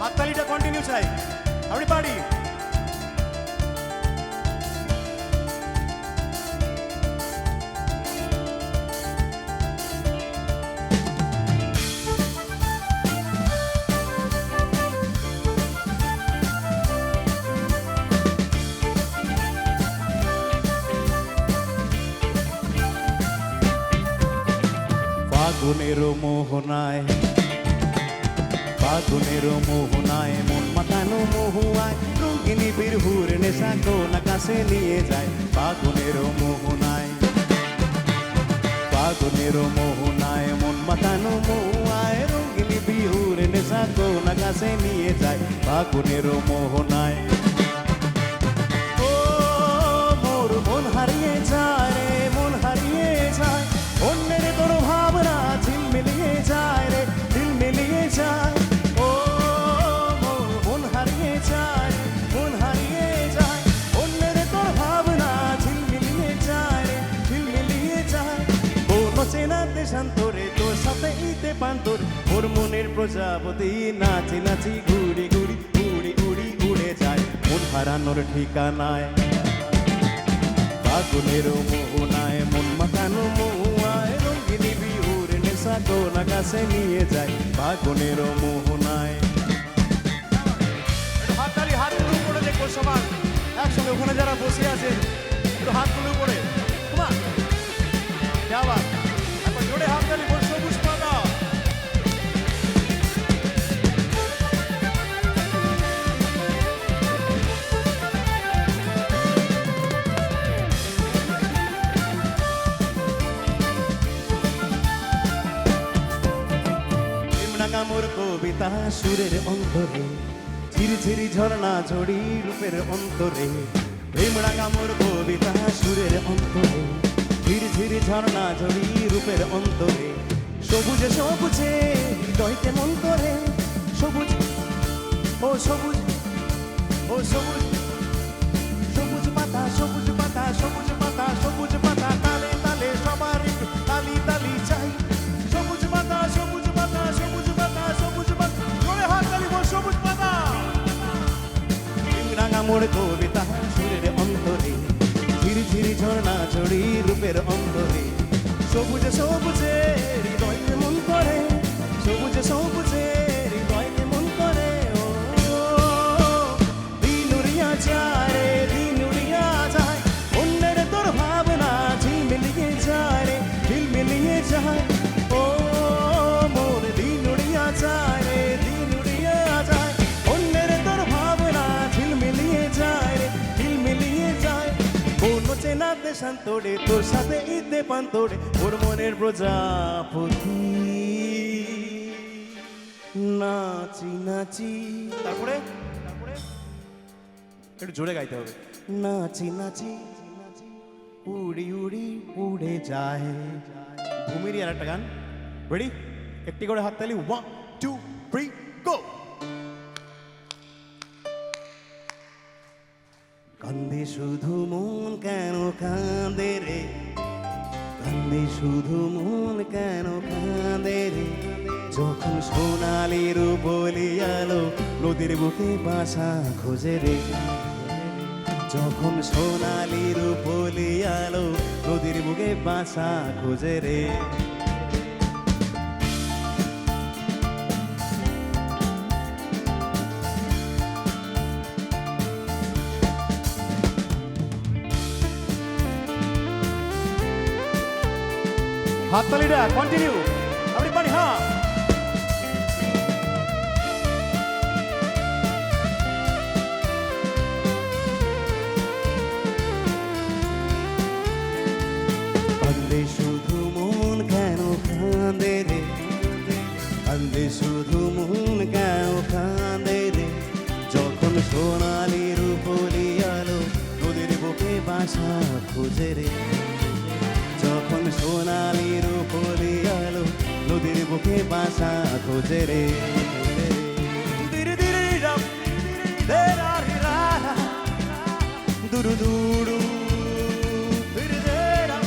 হাততালিটা continue চাই everybody. ফাগুনের মোহনায় ফাগুনের মোহনায় মন মাতানো মহুয়ায় রঙিনী বিরহুর নেশা কোন আকাশে নিয়ে যায়। ফাগুনের মোহনায় ফাগুনের মোহনায় মন মাতানো মহুয়ায় রঙিনী বিরহুর নেশা কোন আকাশে নিয়ে যায়। ফাগুনের মোহনায় ও মোর মন হারিয়ে যায় রে, মন হারিয়ে যায় অন্যের তোর ভাবনা ঝিলমিলিয়ে যায় রে, ঝিলমিলিয়ে যায়। ও মোর মন হারিয়ে যায়, মন হারিয়ে যায় অন্যের তোর ভাবনা ঝিলমিলিয়ে যায় রে, ঝিলমিলিয়ে যায়। কোন চেনা দেশান্তরে তোর সাথে ইতে পান্তর মোর মনের প্রজাপতি নাচি নাচি ঘুরি ঘুরি উড়ি উড়ি উড়ে যায় মন হারানোর ঠিকানায়। ফাগুনের মোহনায় মন মাতানো মহুয়ায় রঙিনী বিহুর নেশা কোন আকাশে নিয়ে যায়। ফাগুনের মোহনায় হাততালি, হাতগুলো উপরে দেখবো সবার একসঙ্গে। ওখানে যারা বসে আছে একটু হাতগুলো উপরে, যাবা একবার জোরে হাততালি বল। সবুজ পাতা মোর কবিতা সুরের অন্তরে ঝিরঝিরি ঝর্ণা ঝড়ি রূপের অন্তরে। প্রেম রাঙা মোর কবিতা সুরের অন্তরে ঝিরঝিরি ঝর্ণা ঝড়ি রূপের অন্তরে। সবুজে সবুজে হৃদয়কে মন করে সবুজ ও সবুজ ও সবুজ সবুজ পাতা সবুজ পাতা সবুজ পাতা সবুজ পাতা তালে তালে সবার তালি তালি চাই। সবুজ পাতা সবুজ পাতা সবুজ পাতা সবুজ পাতা জোরে হাততালি বল। সবুজ পাতা রাঙা মোর কবিতা সুরের অন্তরে ঝিরঝিরি ঝর্ণা ঝড়ি রূপের অন্তরে। সবুজে সবুজে হৃদয়কে মন করে সবুজে সবুজে হৃদয়কে মন করে। ও দিন উড়িয়া যায় রে, দিন উড়িয়া যায় অন্যের তোর ভাবনা ঝিলমিলিয়ে যায় রে, ঝিলমিলিয়ে যায়। ও মোর দিন উড়িয়া যায় রে, দিন উড়িয়া যায় অন্যের তোর ভাবনা ঝিলমিলিয়ে যায় রে, ঝিলমিলিয়ে যায়। কোন চেনা দেশান্তরে তোর সাথে ইতে পান্তরে ওর মনের প্রজাপতি নাচি নাচি। তারপরে একটু জোরে গাইতে হবে। নাচি নাচি উড়ি উড়ি উড়ে যায়। ভূমিরই আর একটা গান, রেডি? একটি করে হাততালি, 1 2 3 গো। কান্দে শুধু মন কেন কাঁদে রে, কান্দে শুধু মন কেন কাঁদে রে। যখন সোনালি রূপলি আলো নদীর বুকে বাসা খোঁজে রে, যখন সোনালি রূপলি আলো নদীর বুকে বাসা খোঁজে রে। হাততালিটা কন্টিনিউ এভরিবডি। হ্যাঁ কান্দে শুধু মন কেন কাঁদে রে, কান্দে শুধু মন কেন কাঁদে রে। যখন সোনালি রূপলি আলো নদীর বুকে বাসা খোঁজে রে, যখন সোনালি রূপলি আলো নদীর বুকে বাসা খোঁজে রে। ধীরে ধীরে রাম তেরা রা দুরু দুরু ধীরে ধীরে রাম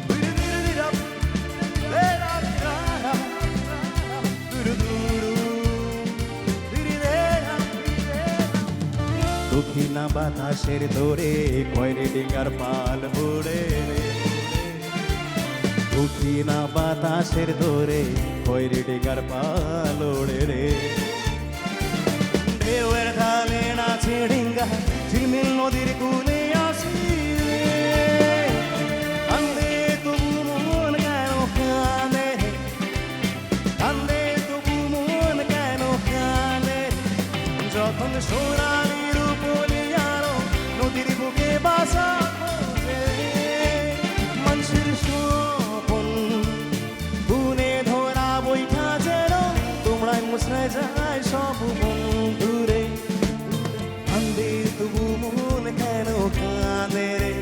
ধীরে ধীরে রাম তেরা রা দুরু দুরু দক্ষিণা বাতাসের দোরে কয়রে ডিঙ্গার পাল উড়ে রে দক্ষিণা বাতাসের দোরে কয়রে ডিঙ্গার পাল উড়ে রে ঢেউয়ের ঢালে নাচে ডিঙ্গা ঝিলমিল নদীর কূলে আসি কান্দে তবু মন কেন কাঁদে কান্দে তবু মন কেন কাঁদে যখন সোনালি রূপলি আলো নদীর বুকে বাসা মানুষের স্বপন বুনে ধরা বৈঠা যেন তোমরাই মুছড়ে যায় সব বন্ধুরে কান্দে তবু মন কেন কাঁদে রে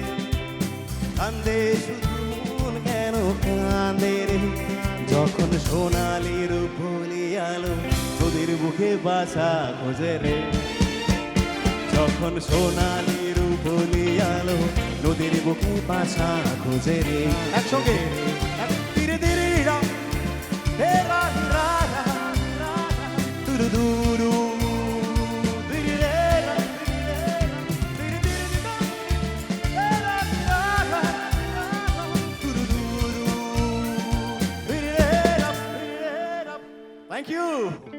কান্দে শুধু মন কেন কাঁদে রে যখন সোনালি রূপলি আলো নদীর বুকে বাসা খোঁজে রে যখন সোনালি রূপলি আলো নদীর বুকে বাসা খোঁজে রে একসঙ্গে ধীরে ধীরে দুরু দুরু Thank you.